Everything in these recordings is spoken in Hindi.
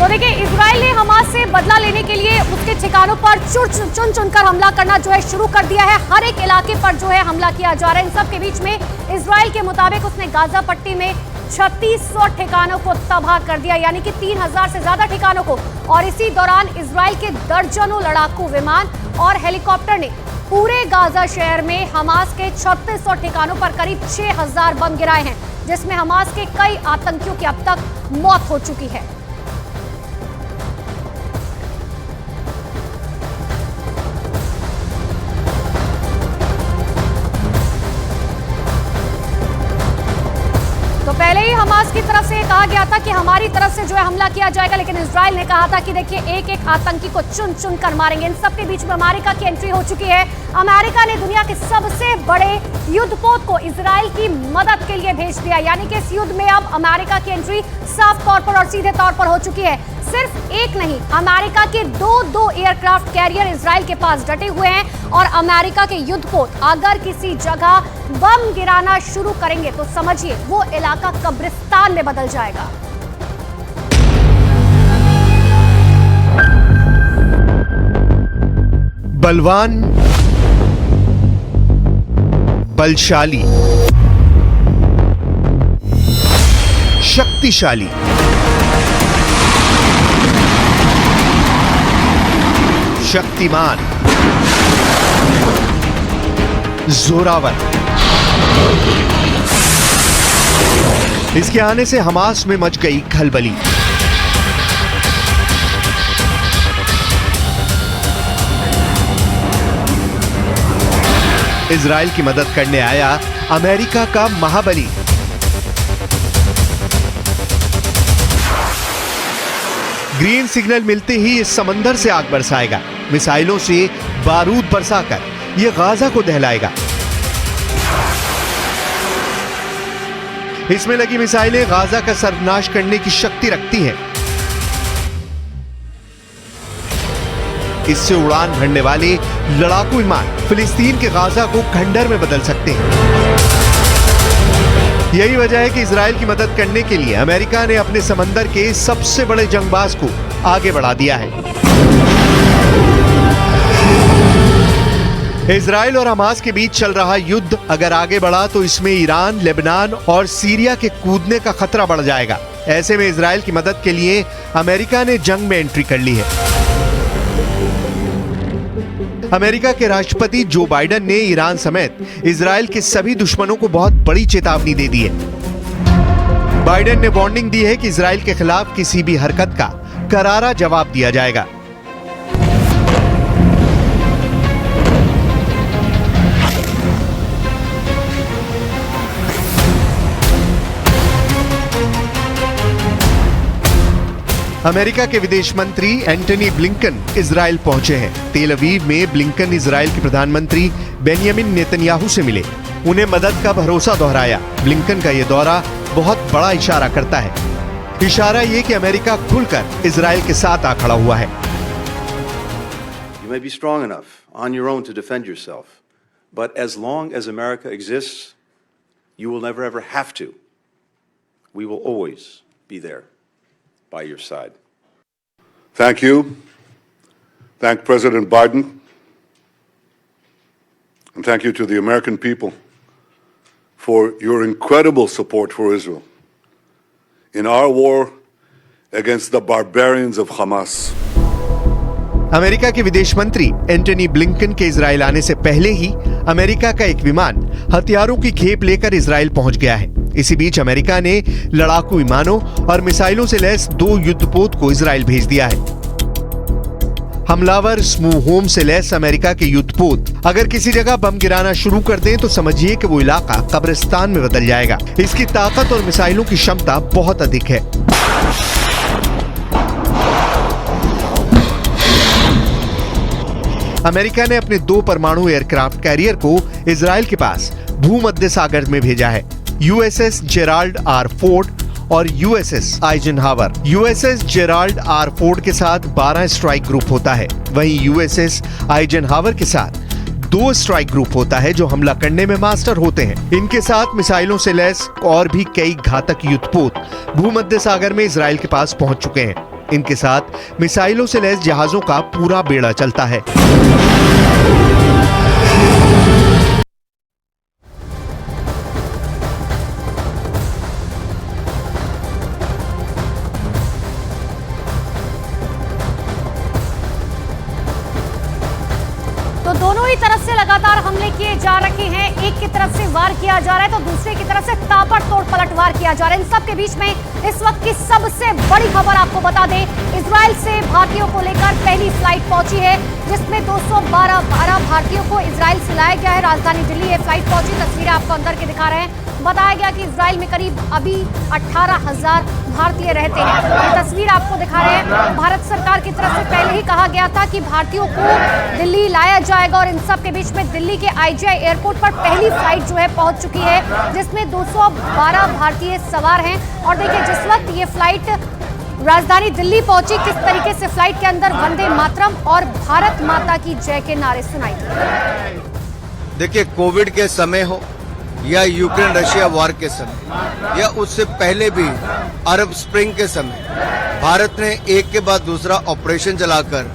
तो देखिए, इजराइल ने हमास से बदला लेने के लिए उसके ठिकानों पर चुन चुनकर हमला करना जो है शुरू कर दिया है। हर एक इलाके पर जो है हमला किया जा रहा है। इन सब के बीच में इजराइल के मुताबिक उसने गाजा पट्टी में 3600 ठिकानों को तबाह कर दिया, यानी कि 3000 से ज्यादा ठिकानों को। और इसी दौरान इजराइल के दर्जनों लड़ाकू विमान और हेलीकॉप्टर ने पूरे गाजा शहर में हमास के 3600 ठिकानों पर करीब 6000 बम गिराए हैं, जिसमें हमास के कई आतंकियों की अब तक मौत हो चुकी है। पहले ही हमास की तरफ से कहा गया था कि हमारी तरफ से जो है हमला किया जाएगा, लेकिन इजराइल ने कहा था कि देखिए, एक एक आतंकी को चुन चुन कर मारेंगे। इन सब के बीच में अमेरिका की एंट्री हो चुकी है। अमेरिका ने दुनिया के सबसे बड़े युद्धपोत को इजराइल की मदद के लिए भेज दिया, यानी कि इस युद्ध में अब अमेरिका की एंट्री साफ तौर पर और सीधे तौर पर हो चुकी है। सिर्फ एक नहीं, अमेरिका के दो एयरक्राफ्ट कैरियर इजराइल के पास डटे हुए हैं। और अमेरिका के युद्धपोत अगर किसी जगह बम गिराना शुरू करेंगे तो समझिए वो इलाका कब्रिस्तान में बदल जाएगा। बलवान, बलशाली, शक्तिशाली, शक्तिमान, जोरावर। इसके आने से हमास में मच गई खलबली। इजराइल की मदद करने आया अमेरिका का महाबली। ग्रीन सिग्नल मिलते ही इस समंदर से आग बरसाएगा। मिसाइलों से बारूद बरसाकर यह गाजा को दहलाएगा। इसमें लगी मिसाइलें गाजा का सर्वनाश करने की शक्ति रखती हैं। इससे उड़ान भरने वाले लड़ाकू विमान फिलिस्तीन के गाजा को खंडर में बदल सकते हैं। यही वजह है कि इजराइल की मदद करने के लिए अमेरिका ने अपने समंदर के सबसे बड़े जंगबाज को आगे बढ़ा दिया है। इजराइल और हमास के बीच चल रहा युद्ध अगर आगे बढ़ा तो इसमें ईरान, लेबनान और सीरिया के कूदने का खतरा बढ़ जाएगा। ऐसे में इजराइल की मदद के लिए अमेरिका ने जंग में एंट्री कर ली है। अमेरिका के राष्ट्रपति जो बाइडेन ने ईरान समेत इजराइल के सभी दुश्मनों को बहुत बड़ी चेतावनी दे दी है। बाइडेन ने वार्निंग दी है कि इजराइल के खिलाफ किसी भी हरकत का करारा जवाब दिया जाएगा। अमेरिका के विदेश मंत्री एंटनी ब्लिंकन इजराइल पहुंचे हैं। तेल अवीव में ब्लिंकन इजराइल के प्रधानमंत्री बेंयामिन नेतन्याहू से मिले, उन्हें मदद का भरोसा दोहराया। ब्लिंकन का यह दौरा बहुत बड़ा इशारा करता है। इशारा ये कि अमेरिका खुलकर इजराइल के साथ आ खड़ा हुआ है। You may be strong enough on your own to defend yourself, but as long as America exists, you will never ever have to. We will always be there by your side. Thank you. Thank President Biden. And thank you to the American people for your incredible support for Israel in our war against the barbarians of Hamas. America के विदेश मंत्री एंटनी ब्लिंकन के इजराइल आने से पहले ही अमेरिका का एक विमान हथियारों की खेप लेकर इजराइल पहुंच गया है। इसी बीच अमेरिका ने लड़ाकू विमानों और मिसाइलों से लैस 2 युद्धपोत को इजराइल भेज दिया है। हमलावर स्मूह होम से लैस अमेरिका के युद्धपोत अगर किसी जगह बम गिराना शुरू कर दें तो समझिए कि वो इलाका कब्रिस्तान में बदल जाएगा। इसकी ताकत और मिसाइलों की क्षमता बहुत अधिक है। अमेरिका ने अपने 2 परमाणु एयरक्राफ्ट कैरियर को इजराइल के पास भूमध्य सागर में भेजा है। यूएसएस जेराल्ड आर फोर्ड और USS Eisenhower. USS Gerald R Ford के साथ 12 स्ट्राइक ग्रुप होता है, वहीं यूएसएस आइजनहावर के साथ 2 स्ट्राइक ग्रुप होता है जो हमला करने में मास्टर होते हैं। इनके साथ मिसाइलों से लैस और भी कई घातक युद्धपोत भूमध्य सागर में इजराइल के पास पहुंच चुके हैं। इनके साथ मिसाइलों से लैस जहाजों का पूरा बेड़ा चलता है। तो दोनों ही तरफ से लगातार हमले किए जा रहे हैं। एक की तरफ से वार किया जा रहा है तो दूसरे की तरफ से ताबड़तोड़ पलटवार किया जा रहा है। इन सब के बीच में इस वक्त की सबसे बड़ी खबर आपको बता दें, इजराइल से भारतीयों को लेकर पहली फ्लाइट पहुंची है, जिसमें 212 भारतीयों को इजराइल से लाया गया है। राजधानी दिल्ली ये फ्लाइट पहुंची। तस्वीरें आपको अंदर के दिखा रहे हैं। बताया गया कि इजराइल में करीब अभी 18,000 भारतीय रहते हैं। ये तस्वीर आपको दिखा रहे हैं। भारत सरकार की तरफ से पहले ही कहा गया था कि भारतीयों को दिल्ली लाया जाएगा और इन सब के बीच में दिल्ली के IGI एयरपोर्ट पर पहली फ्लाइट जो है पहुंच चुकी है, जिसमें 212 भारतीय सवार हैं। और देखिए, जिस वक्त ये फ्लाइट राजधानी दिल्ली पहुंची, किस तरीके से फ्लाइट के अंदर वंदे मातरम और भारत माता की जय के नारे सुनाई दिए। देखिए, कोविड के समय हो या यूक्रेन रशिया वॉर के समय या उससे पहले भी अरब स्प्रिंग के समय भारत ने एक के बाद दूसरा ऑपरेशन चलाकर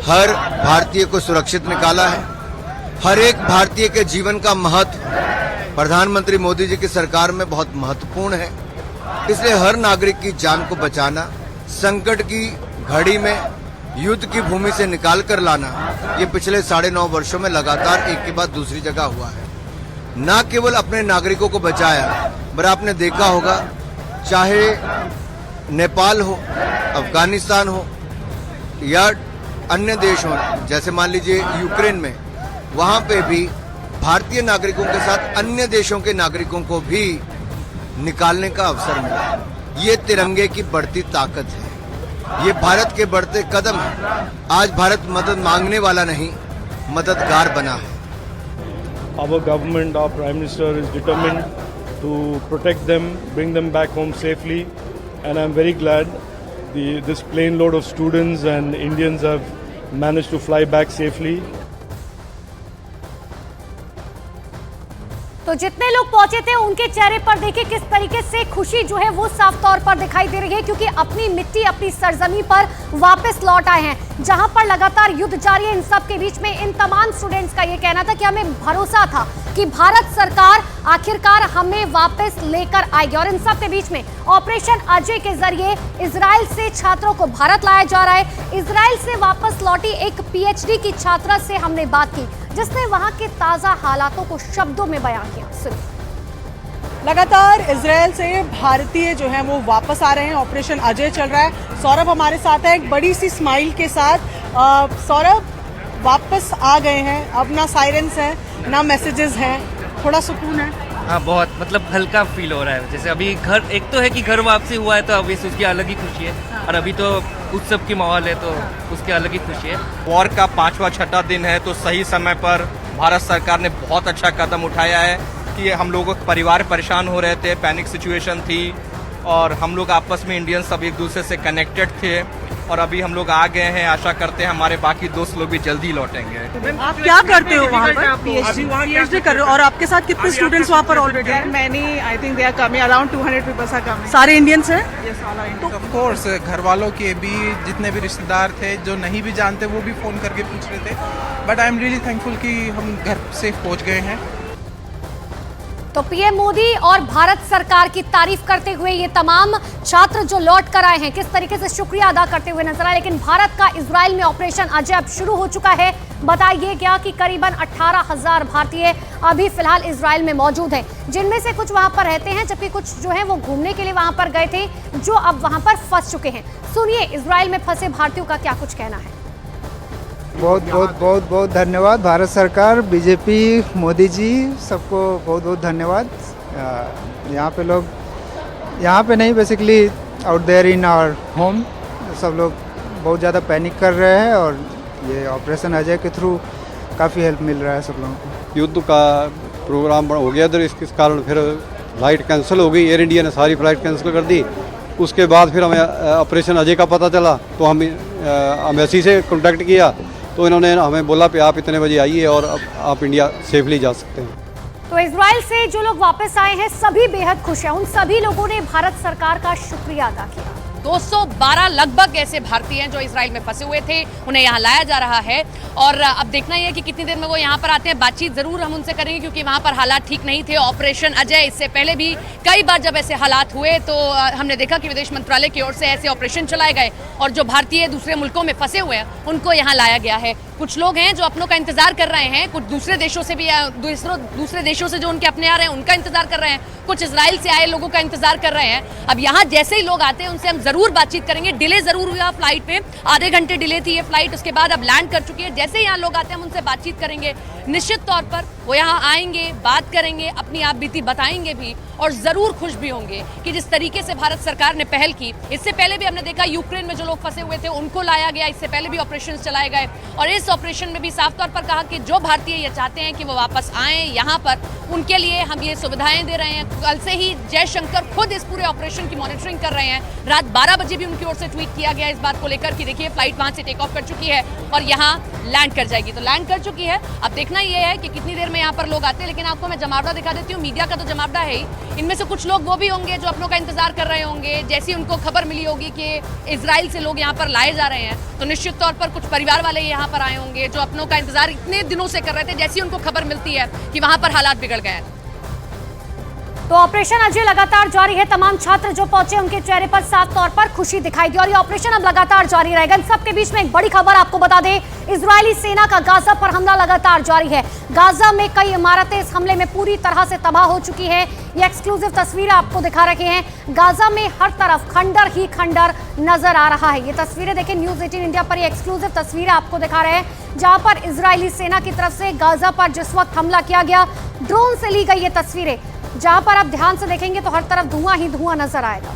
हर भारतीय को सुरक्षित निकाला है। हर एक भारतीय के जीवन का महत्व प्रधानमंत्री मोदी जी की सरकार में बहुत महत्वपूर्ण है। इसलिए हर नागरिक की जान को बचाना, संकट की घड़ी में युद्ध की भूमि से निकाल कर लाना, ये पिछले 9.5 वर्षों में लगातार एक के बाद दूसरी जगह हुआ है। न केवल अपने नागरिकों को बचाया, पर आपने देखा होगा, चाहे नेपाल हो, अफगानिस्तान हो या अन्य देश हो, जैसे मान लीजिए यूक्रेन में, वहां पे भी भारतीय नागरिकों के साथ अन्य देशों के नागरिकों को भी निकालने का अवसर मिला। ये तिरंगे की बढ़ती ताकत है, ये भारत के बढ़ते कदम है। आज भारत मदद मांगने वाला नहीं, मददगार बना है। Our government, our Prime Minister is determined to protect them, bring them back home safely, and I'm very glad this plane load of students and Indians have managed to fly back safely. तो जितने लोग पहुंचे थे उनके चेहरे पर देखिए किस तरीके से खुशी जो है वो साफ तौर पर दिखाई दे रही है, क्योंकि अपनी मिट्टी, अपनी सरजमी पर वापस लौट आए हैं, जहां पर लगातार युद्ध जारी है। इन सब के बीच में इन तमाम स्टूडेंट्स का ये कहना था कि हमें भरोसा था कि भारत सरकार आखिरकार हमें वापस लेकर आएगी। और इन सब के बीच में ऑपरेशन अजय के जरिए इजराइल से छात्रों को भारत लाया जा रहा है। इजराइल से वापस लौटी एक PhD की छात्रा से हमने बात की, जिसने वहां के ताजा हालातों को शब्दों में बयां किया। सुनिए। लगातार इजराइल से भारतीय जो हैं वो वापस आ रहे हैं। ऑपरेशन अजय चल रहा है। सौरभ हमारे साथ है एक बड़ी सी स्माइल के साथ। सौरभ, वापस आ गए हैं, अब ना साइरेंस है ना मैसेजेस हैं, थोड़ा सुकून है? हाँ, बहुत मतलब हल्का फील हो रहा है। जैसे अभी घर, एक तो है कि घर वापसी हुआ है तो अभी उसकी अलग ही खुशी है, और अभी तो उत्सव की माहौल है तो उसकी अलग ही खुशी है। वॉर का 5वां-6वां दिन है, तो सही समय पर भारत सरकार ने बहुत अच्छा कदम उठाया है कि हम लोगों के परिवार परेशान हो रहे थे, पैनिक सिचुएशन थी, और हम लोग आपस में इंडियंस सब एक दूसरे से कनेक्टेड थे, और अभी हम लोग आ गए हैं। आशा करते हैं हमारे बाकी दोस्त लोग भी जल्दी लौटेंगे। आप क्या करते हो वहाँ पर? PhD कर रहे हो। और आपके साथ कितने स्टूडेंट्स वहाँ पर already? Many, I think they are coming. Around 200 people are coming. सारे इंडियंस हैं? Yes, all are Indians. Of course, घर वालों के भी जितने भी रिश्तेदार थे, जो नहीं भी जानते, वो भी फोन करके पूछ रहे थे। But I am really thankful कि हम घर सेफ पहुँच गए हैं। तो पीएम मोदी और भारत सरकार की तारीफ करते हुए ये तमाम छात्र जो लौट कर आए हैं, किस तरीके से शुक्रिया अदा करते हुए नजर आए। लेकिन भारत का इजराइल में ऑपरेशन अजय अब शुरू हो चुका है। बताइए क्या कि करीबन 18,000 भारतीय अभी फिलहाल इजराइल में मौजूद हैं, जिनमें से कुछ वहां पर रहते हैं, जबकि कुछ जो है वो घूमने के लिए वहां पर गए थे, जो अब वहां पर फंस चुके हैं। सुनिए इजराइल में फंसे भारतीयों का क्या कुछ कहना है। बहुत धन्यवाद भारत सरकार, बीजेपी, मोदी जी, सबको बहुत धन्यवाद। यहाँ पे लोग, यहाँ पे नहीं, basically out there in our home, सब लोग बहुत ज़्यादा पैनिक कर रहे हैं, और ये ऑपरेशन अजय के थ्रू काफ़ी हेल्प मिल रहा है सब लोगों को। युद्ध का प्रोग्राम हो गया इधर, इसके कारण फिर फ्लाइट कैंसिल हो गई। एयर इंडिया ने सारी फ्लाइट कैंसिल कर दी। उसके बाद फिर हमें ऑपरेशन अजय का पता चला, तो हम एम्बेसी से कॉन्टैक्ट किया, तो इन्होंने हमें बोला कि आप इतने बजे आइए और आप इंडिया सेफली जा सकते हैं। तो इजराइल से जो लोग वापस आए हैं सभी बेहद खुश हैं। उन सभी लोगों ने भारत सरकार का शुक्रिया अदा किया। 212 लगभग ऐसे भारतीय हैं जो इजराइल में फंसे हुए थे, उन्हें यहाँ लाया जा रहा है। और अब देखना ही है कि कितनी देर में वो यहाँ पर आते हैं। बातचीत जरूर हम उनसे करेंगे क्योंकि वहाँ पर हालात ठीक नहीं थे। ऑपरेशन अजय इससे पहले भी कई बार जब ऐसे हालात हुए तो हमने देखा कि विदेश मंत्रालय की ओर से ऐसे ऑपरेशन चलाए गए और जो भारतीय दूसरे मुल्कों में फंसे हुए हैं उनको यहाँ लाया गया है। कुछ लोग हैं जो अपनों का इंतजार कर रहे हैं, कुछ दूसरे देशों से भी दूसरे देशों से जो उनके अपने आ रहे हैं उनका इंतजार कर रहे हैं, कुछ इजराइल से आए लोगों का इंतजार कर रहे हैं। अब यहाँ जैसे ही लोग आते हैं उनसे हम जरूर बातचीत करेंगे। डिले जरूर हुआ फ्लाइट पे, आधे घंटे डिले थी ये फ्लाइट, उसके बाद अब लैंड कर चुकी है। जैसे ही यहाँ लोग आते हैं हम उनसे बातचीत करेंगे। निश्चित तौर पर वो यहाँ आएंगे, बात करेंगे, अपनी आप बीती बताएंगे भी और जरूर खुश भी होंगे कि जिस तरीके से भारत सरकार ने पहल की। इससे पहले भी हमने देखा यूक्रेन में जो लोग फंसे हुए थे उनको लाया गया, इससे पहले भी ऑपरेशन चलाए गए और इस ऑपरेशन में भी साफ तौर पर कहा कि जो भारतीय ये चाहते हैं कि वो वापस आए यहाँ पर, उनके लिए हम ये सुविधाएं दे रहे हैं। कल से ही जयशंकर खुद इस पूरे ऑपरेशन की मॉनिटरिंग कर रहे हैं। रात 12 बजे भी उनकी ओर से ट्वीट किया गया इस बात को लेकर कि देखिए फ्लाइट वहां से टेक ऑफ कर चुकी है और यहाँ लैंड कर जाएगी। तो लैंड कर चुकी है। अब देखना ये है कि कितनी देर में यहाँ पर लोग आते हैं। लेकिन आपको मैं जमावड़ा दिखा देती हूँ। मीडिया का तो जमावड़ा है ही, इनमें से कुछ लोग वो भी होंगे जो अपनों का इंतजार कर रहे होंगे। जैसी उनको खबर मिली होगी कि इजराइल से लोग यहाँ पर लाए जा रहे हैं तो निश्चित तौर पर कुछ परिवार वाले यहाँ पर आए होंगे जो अपनों का इंतजार इतने दिनों से कर रहे थे। जैसी उनको खबर मिलती है कि वहां पर हालात बिगड़ गए हैं। तो ऑपरेशन अजय लगातार जारी है। तमाम छात्र जो पहुंचे उनके चेहरे पर साफ तौर पर खुशी दिखाई दी और ये ऑपरेशन अब लगातार जारी रहेगा। इन सबके बीच में एक बड़ी खबर आपको बता दें, इजरायली सेना का गाजा पर हमला लगातार जारी है। गाजा में कई इमारतें इस हमले में पूरी तरह से तबाह हो चुकी हैं। ये एक्सक्लूसिव तस्वीरें आपको दिखा रखे हैं। गाजा में हर तरफ खंडर ही खंडर नजर आ रहा है। ये तस्वीरें देखें, न्यूज 18 इंडिया पर ये एक्सक्लूसिव तस्वीरें आपको दिखा रहे हैं जहां पर इजरायली सेना की तरफ से गाजा पर जिस वक्त हमला किया गया, ड्रोन से ली गई ये तस्वीरें, जहां पर आप ध्यान से देखेंगे तो हर तरफ धुआं ही धुआं नजर आएगा।